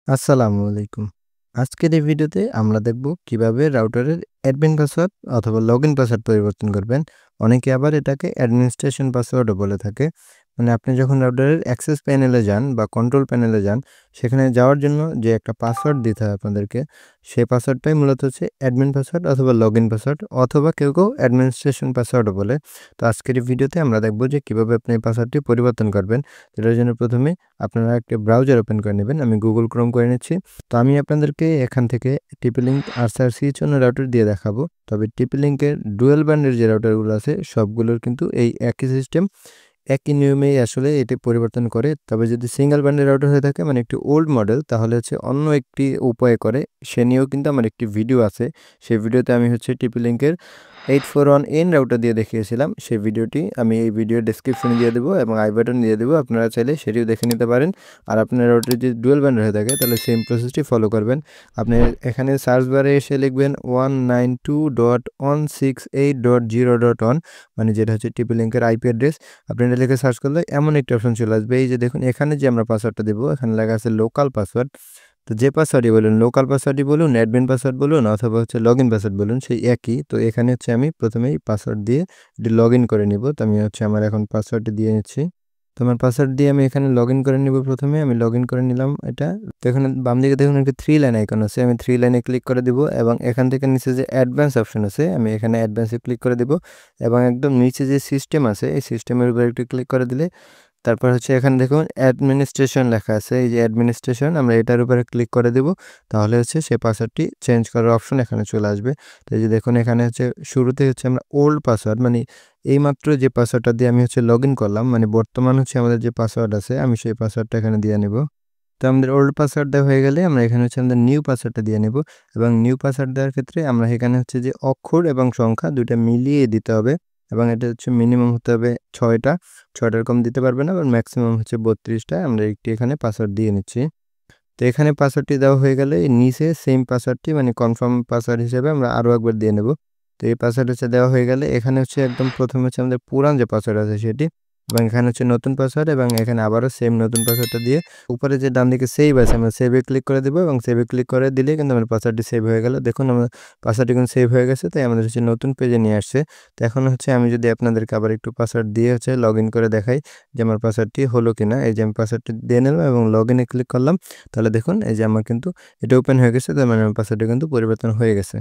আসসালামু আলাইকুম। আজকের এই ভিডিওতে আমরা দেখব কিভাবে রাউটারের অ্যাডমিন পাসওয়ার্ড অথবা লগইন পাসওয়ার্ড পরিবর্তন করবেন। অনেকে আবার এটাকে অ্যাডমিনিস্ট্রেশন পাসওয়ার্ডও বলে থাকে। মানে আপনি যখন রাউটারের অ্যাক্সেস প্যানেলে যান বা কন্ট্রোল প্যানেলে যান, সেখানে যাওয়ার জন্য যে একটা পাসওয়ার্ড দিতে হয় আপনাদেরকে, সেই পাসওয়ার্ডটাই মূলত হচ্ছে অ্যাডমিন পাসওয়ার্ড অথবা লগইন পাসওয়ার্ড অথবা কেউ অ্যাডমিনিস্ট্রেশন পাসওয়ার্ডও বলে। তো আজকের এই ভিডিওতে আমরা দেখব যে কিভাবে আপনি এই পাসওয়ার্ডটি পরিবর্তন করবেন। এটার জন্য প্রথমে আপনারা একটা ব্রাউজার ওপেন করে নেবেন। আমি Google Chrome করে নিচ্ছি। তো আমি আপনাদেরকে এখান থেকে TP-Link RCH অন্য রাউটার দিয়ে দেখাবো। তবে TP-Link-এর ডুয়াল ব্যান্ডের যে রাউটারগুলো আছে সবগুলোর কিন্তু এই একই সিস্টেম, একই নিয়মেই আসলে এটি পরিবর্তন করে। তবে যদি সিঙ্গেল ব্যান্ডের রাউটার হয়ে থাকে মানে একটি ওল্ড মডেল, তাহলে হচ্ছে অন্য একটি উপায়ে করে। সে নিয়েও কিন্তু আমার একটি ভিডিও আছে। সেই ভিডিওতে আমি হচ্ছে TP-Link-এর 841N রাউটার দিয়ে দেখিয়েছিলাম। সেই ভিডিওটি আমি এই ভিডিওর ডেসক্রিপশনে দিয়ে দেবো এবং আই বাটন দিয়ে দেবো। আপনারা চাইলে সেটিও দেখে নিতে পারেন। আর আপনার রাউটার যদি ডুয়াল ব্যান্ডের হয়ে থাকে তাহলে সেম প্রসেসটি ফলো করবেন। আপনি এখানে সার্চ বারে এসে লিখবেন 192.168.0.1, মানে যেটা হচ্ছে TP-Link-এর আইপি অ্যাড্রেস। আপনি এটা লিখে সার্চ করলে এমন একটা অপশন চলে আসবে। এই যে দেখুন, এখানে যে আমরা পাসওয়ার্ডটা দেবো, এখানে লেখা আছে লোকাল পাসওয়ার্ড। তো যে পাসওয়ার্ডই বলুন, লোকাল পাসওয়ার্ডই বলুন, অ্যাডমিন পাসওয়ার্ড বলুন অথবা হচ্ছে লগইন পাসওয়ার্ড বলুন, সেই একই। তো এখানে হচ্ছে আমি প্রথমেই পাসওয়ার্ড দিয়ে এটি লগইন করে নিব। তো আমি হচ্ছে আমার এখন পাসওয়ার্ডটি দিয়ে নিচ্ছি। তো আমার পাসওয়ার্ড দিয়ে আমি এখানে লগইন করে নিব। প্রথমে আমি লগইন করে নিলাম এটা। তো এখানে বাম দিকে দেখুন একটা 3 লাইন আইকন আছে। আমি 3 লাইনে ক্লিক করে দিব এবং এখান থেকে নিচে যে অ্যাডভান্স অপশন আছে, আমি এখানে অ্যাডভান্সে ক্লিক করে দিব এবং একদম নিচে যে সিস্টেম আছে, এই সিস্টেমের উপর একটু ক্লিক করে দিলে তারপর হচ্ছে এখানে দেখুন অ্যাডমিনিস্ট্রেশন লেখা আছে। এই যে অ্যাডমিনিস্ট্রেশন, আমরা এটার উপরে ক্লিক করে দেব। তাহলে হচ্ছে সেই পাসওয়ার্ডটি চেঞ্জ করার অপশন এখানে চলে আসবে। তো এই যে দেখুন, এখানে হচ্ছে শুরুতে হচ্ছে আমরা ওল্ড পাসওয়ার্ড, মানে এইমাত্র যে পাসওয়ার্ডটা দিয়ে আমি হচ্ছে লগইন করলাম, মানে বর্তমান হচ্ছে আমাদের যে পাসওয়ার্ড আছে, আমি সেই পাসওয়ার্ডটা এখানে দিয়ে নেব। তো আমাদের ওল্ড পাসওয়ার্ড দেওয়া হয়ে গেলে আমরা এখানে হচ্ছে আমাদের নিউ পাসওয়ার্ডটা দিয়ে নেব এবং নিউ পাসওয়ার্ড দেওয়ার ক্ষেত্রে আমরা এখানে হচ্ছে যে অক্ষর এবং সংখ্যা ২ টা মিলিয়ে দিতে হবে এবং এটা হচ্ছে মিনিমাম হতে হবে ৬টা। ৬টার কম দিতে পারবে না, এবং ম্যাক্সিমাম হচ্ছে ৩২টা। আমরা একটি এখানে পাসওয়ার্ড দিয়ে নিচ্ছি। তো এখানে পাসওয়ার্ডটি দেওয়া হয়ে গেলে নিচে সেম পাসওয়ার্ডটি, মানে কনফার্ম পাসওয়ার্ড হিসেবে আমরা আরও একবার দিয়ে নেব। তো এই পাসওয়ার্ড হচ্ছে দেওয়া হয়ে গেলে এখানে হচ্ছে একদম প্রথমে হচ্ছে আমাদের পুরান যে পাসওয়ার্ড আছে সেটি, এবং এখানে হচ্ছে নতুন পাসওয়ার্ড, এবং এখানে আবারও সেম নতুন পাসওয়ার্ডটা দিয়ে উপরে যে ডান দিকে সেভ আছে আমরা সেভে ক্লিক করে দেবো এবং সেভে ক্লিক করে দিলে কিন্তু আমার পাসওয়ার্ডটি সেভ হয়ে গেল। দেখুন আমার পাসওয়ার্ডটি কিন্তু সেভ হয়ে গেছে, তাই আমাদের হচ্ছে নতুন পেজে নিয়ে আসছে। তো এখন হচ্ছে আমি যদি আপনাদেরকে আবার একটু পাসওয়ার্ড দিয়ে হচ্ছে লগ ইন করে দেখাই যে আমার পাসওয়ার্ডটি হলো কিনা। এই যে আমি পাসওয়ার্ডটি দিয়ে নিলাম এবং লগ ইনে ক্লিক করলাম। তাহলে দেখুন এই যে আমার কিন্তু এটা ওপেন হয়ে গেছে, তার মানে আমার পাসওয়ার্ডটি কিন্তু পরিবর্তন হয়ে গেছে।